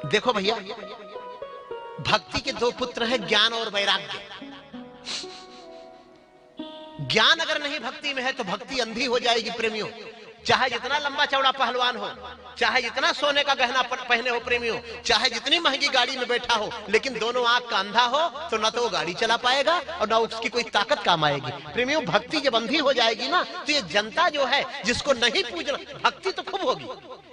देखो भैया, भक्ति के दो पुत्र हैं, ज्ञान और वैराग्य। ज्ञान अगर नहीं भक्ति में है तो भक्ति अंधी हो जाएगी प्रेमियों। चाहे जितना लंबा चौड़ा पहलवान हो, चाहे जितना सोने का गहना पहने हो प्रेमियों, चाहे जितनी महंगी गाड़ी में बैठा हो, लेकिन दोनों आंख का अंधा हो तो ना तो वो गाड़ी चला पाएगा और ना उसकी कोई ताकत काम आएगी। प्रेमियों, भक्ति जब अंधी हो जाएगी ना तो ये जनता जो है जिसको नहीं पूजना, भक्ति तो खूब होगी,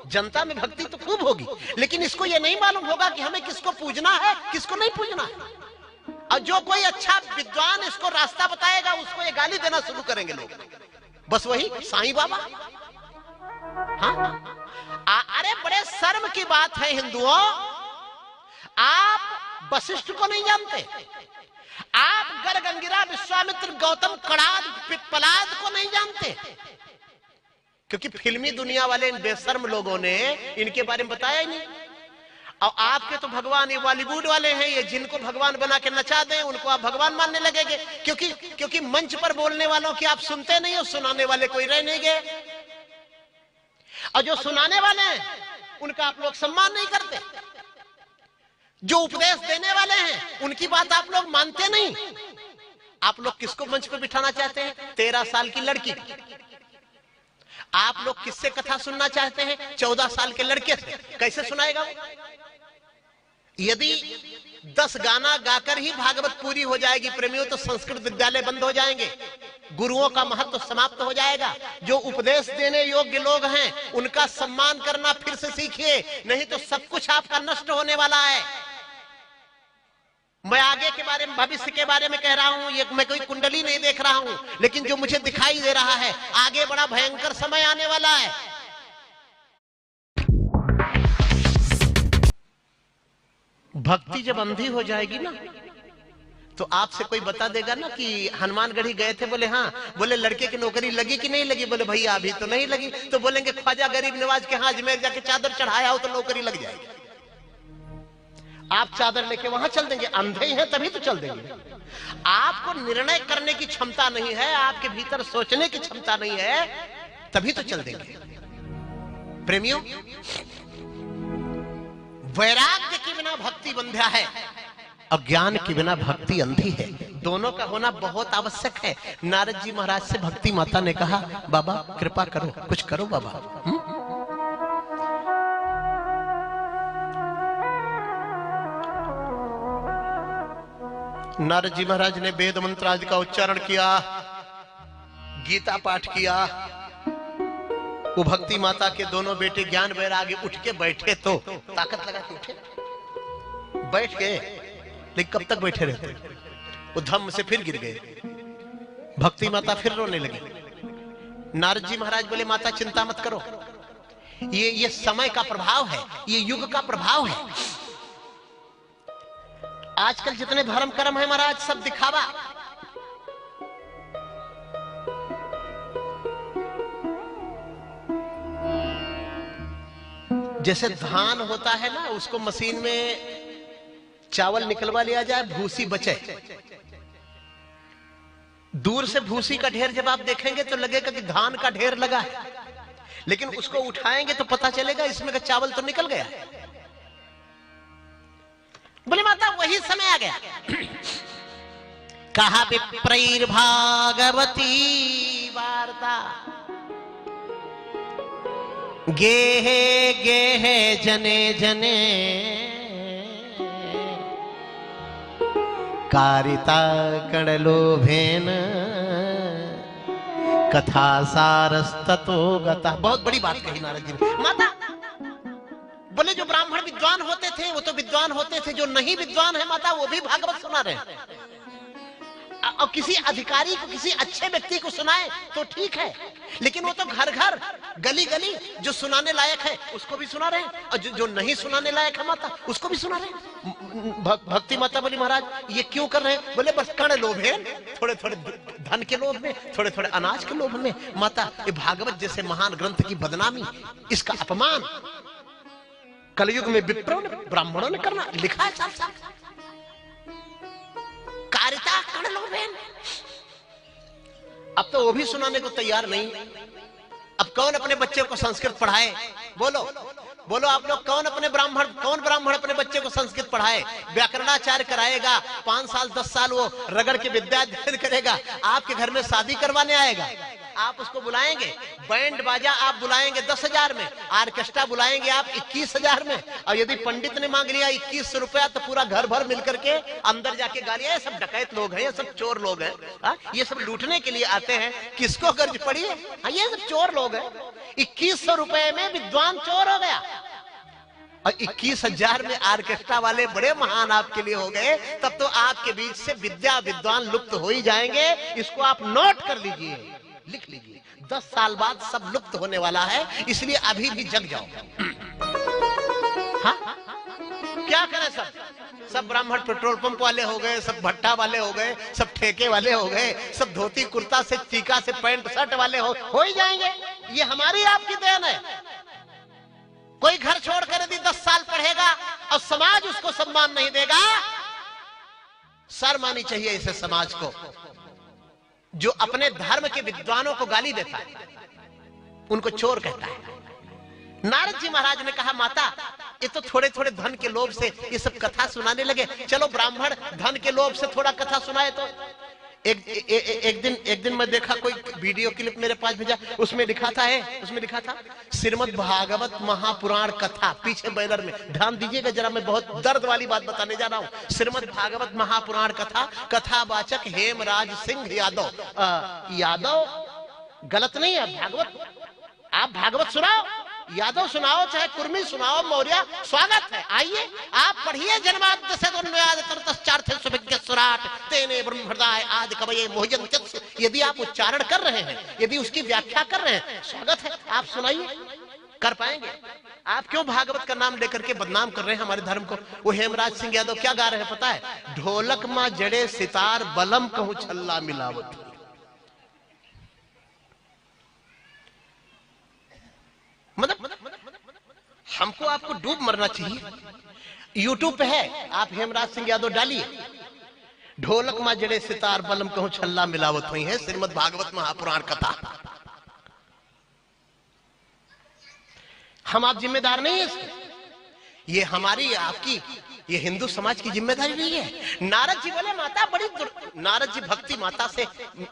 जनता में भक्ति तो खूब होगी, लेकिन इसको ये नहीं मालूम होगा कि हमें किसको पूजना है, किसको नहीं पूजना है। और जो कोई अच्छा विद्वान इसको रास्ता बताएगा उसको ये गाली देना शुरू करेंगे लोग। बस वही साईं बाबा। हाँ? अरे बड़े शर्म की बात है हिंदुओं, आप वशिष्ठ को नहीं जानते, आप गरगंगिरा, विश्वामित्र, गौतम, कणाद, पिप्पलाद को नहीं जानते, क्योंकि फिल्मी दुनिया वाले इन बेशर्म लोगों ने इनके बारे में बताया ही नहीं। और आपके तो भगवान ये बॉलीवुड वाले हैं, ये जिनको भगवान बना के नचा दें उनको आप भगवान मानने लगेंगे, क्योंकि मंच पर बोलने वालों की आप सुनते नहीं हो, सुनाने वाले कोई रह नहीं गए। और जो सुनाने वाले हैं उनका आप लोग सम्मान नहीं करते, जो उपदेश देने वाले हैं उनकी बात आप लोग मानते नहीं। आप लोग किसको मंच पर बिठाना चाहते हैं? 13 साल की लड़की। आप लोग किससे कथा सुनना चाहते हैं? 14 साल के लड़के से। कैसे सुनाएगा वो? यदि 10 गाना गाकर ही भागवत पूरी हो जाएगी प्रेमियों तो संस्कृत विद्यालय बंद हो जाएंगे, गुरुओं का महत्व समाप्त हो जाएगा। जो उपदेश देने योग्य लोग हैं उनका सम्मान करना फिर से सीखिए, नहीं तो सब कुछ आपका नष्ट होने वाला है। मैं आगे के बारे में, भविष्य के बारे में कह रहा हूं, ये मैं कोई कुंडली नहीं देख रहा हूं, लेकिन जो मुझे दिखाई दे रहा है आगे बड़ा भयंकर समय आने वाला है। भक्ति जब अंधी हो जाएगी ना तो आपसे कोई बता देगा ना कि हनुमानगढ़ी गए थे, बोले हाँ, बोले लड़के की नौकरी लगी कि नहीं लगी? बोले भैया अभी तो नहीं लगी। तो बोलेंगे ख्वाजा गरीब नवाज के हाँ अजमेर जाके चादर चढ़ाया हो तो नौकरी लग जाएगी। आप चादर लेके वहां चल देंगे? अंधे हैं तभी तो चल देंगे। आपको निर्णय करने की क्षमता नहीं है, आपके भीतर सोचने की क्षमता नहीं है, तभी तो चल देंगे। प्रेमियों, वैराग्य के बिना भक्ति बंध्या है, अज्ञान के बिना भक्ति अंधी है। दोनों का होना बहुत आवश्यक है। नारद जी महाराज से भक्ति माता ने कहा, बाबा कृपा करो, कुछ करो बाबा। नारद जी महाराज ने वेद मंत्र आदि का उच्चारण किया, गीता पाठ किया। वो भक्ति माता के दोनों बेटे ज्ञान वैराग्य उठ के बैठे तो ताकत लगा के उठे, बैठ गए, लेकिन कब तक बैठे रहते? वो धम्म से फिर गिर गए। भक्ति माता फिर रोने लगी। नारद जी महाराज बोले, माता चिंता मत करो, ये समय का प्रभाव है, ये युग का प्रभाव है। आजकल जितने धर्म कर्म है महाराज सब दिखावा। जैसे धान होता है ना, उसको मशीन में चावल निकलवा लिया जाए, भूसी बचे। दूर से भूसी का ढेर जब आप देखेंगे तो लगेगा कि धान का ढेर लगा है, लेकिन उसको उठाएंगे तो पता चलेगा इसमें का चावल तो निकल गया। बोले माता वही समय आ गया। कहा विप्रैर भागवती वार्ता, गेहे गेहे जने जने, कारिता कणलोभेन, कथा सारस्ततो गता। बहुत बड़ी बात कही नारद जी ने। माता बोले जो ब्राह्मण विद्वान होते थे वो तो विद्वान होते थे, जो नहीं विद्वान है माता वो भी भागवत सुना रहे हैं। और किसी अधिकारी को, किसी अच्छे व्यक्ति को सुनाए तो ठीक है, लेकिन वो तो घर घर गली गली जो सुनाने लायक है उसको भी सुना रहे हैं, और जो नहीं सुनाने लायक है माता उसको भी सुना रहे हैं। भक्ति माता बोली महाराज ये क्यों कर रहे हैं? बोले बस कण लोभ है, थोड़े थोड़े धन के लोभ में, थोड़े थोड़े अनाज के लोभ में। माता ये भागवत जैसे महान ग्रंथ की बदनामी, इसका अपमान कलयुग में विप्रों ने, ब्राह्मणों ने करना लिखा है साफ साफ। कारिता कणलोभेन, अब तो वो भी सुनाने को तैयार नहीं। अब कौन अपने बच्चे को संस्कृत पढ़ाए? बोलो। बोलो आप लोग कौन ब्राह्मण अपने बच्चे को संस्कृत पढ़ाए? व्याकरणाचार्य कराएगा, 5 साल 10 साल वो रगड़ के विद्या अध्ययन करेगा, आपके घर में शादी करवाने आएगा? आप उसको बुलाएंगे, बैंड बाजा आप बुलाएंगे 10,000 में, ऑर्केस्ट्रा बुलाएंगे आप 21,000 में, और यदि पंडित ने मांग लिया 2100 रुपया तो पूरा घर भर मिलकर के अंदर जाके गालियां, सब डकैत लोग हैं, ये सब चोर लोग हैं, ये सब लूटने के लिए आते हैं, किसको गर्ज पड़ी है? ये सब चोर लोग हैं। 2100 रुपए में विद्वान चोर हो गया और 21,000 में ऑर्केस्ट्रा वाले बड़े महान आपके लिए हो गए, तब तो आपके बीच से विद्वान लुप्त हो ही जाएंगे। इसको आप नोट कर लीजिए, लिख लीजिए, 10 साल बाद सब लुप्त होने वाला है, इसलिए अभी भी जग जाओ। हाँ? क्या करें? सब ब्राह्मण पेट्रोल पंप वाले हो गए, सब भट्टा वाले हो गए, सब ठेके वाले हो गए, सब धोती कुर्ता से टीका से पैंट शर्ट वाले हो ही जाएंगे। ये हमारी आपकी देन है। कोई घर छोड़कर यदि 10 साल पढ़ेगा और समाज उसको सम्मान नहीं देगा, शर्म आनी चाहिए इसे समाज को। जो अपने धर्म के विद्वानों को गाली देता है उनको चोर कहता है। नारद जी महाराज ने कहा, माता ये तो थोड़े थोड़े धन के लोभ से ये सब कथा सुनाने लगे, चलो ब्राह्मण धन के लोभ से थोड़ा कथा सुनाए। तो एक दिन मैं देखा, कोई वीडियो क्लिप मेरे पास भेजा, उसमें लिखा था श्रीमद् भागवत महापुराण कथा, पीछे बैनर में ध्यान दीजिएगा जरा, मैं बहुत दर्द वाली बात बताने जा रहा हूँ। श्रीमद् भागवत महापुराण कथा, कथावाचक हेमराज सिंह यादव गलत नहीं है, आप भागवत सुनाओ, यादव सुनाओ, चाहे कुर्मी सुनाओ, मौर्य, स्वागत है, आइए आप पढ़िए। जन्माद्य से तेने ब्रह्महृदय आदि कवये मोहयन्त्यस्य, यदि आप उच्चारण कर रहे हैं, यदि उसकी व्याख्या कर रहे हैं, स्वागत है, आप सुनाइए, कर पाएंगे। आप क्यों भागवत का नाम लेकर के बदनाम कर रहे हैं हमारे धर्म को? वो हेमराज सिंह यादव क्या गा रहे हैं पता है? ढोलक मां जड़े सितार बलम कहूं छल्ला मिलावट। मतलब हमको आपको डूब मरना चाहिए। यूट्यूब पे है, आप हेमराज सिंह यादव डालिए, ढोलक मां जड़े सितार बलम कहूं छल्ला मिलावत हुई है, श्रीमद् भागवत महापुराण कथा। हम आप जिम्मेदार नहीं है इसके, ये हमारी आपकी, ये हिंदू समाज की जिम्मेदारी नहीं है। नारद जी बोले, माता नारद जी भक्ति माता से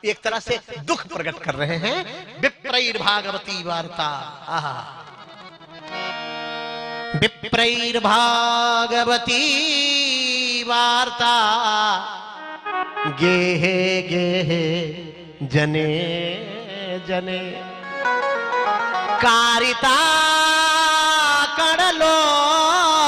एक तरह से दुख प्रकट कर रहे हैं। विप्रैर भागवती वार्ता, विप्रैर भागवती वार्ता, गेहे गेहे जने जने कारिता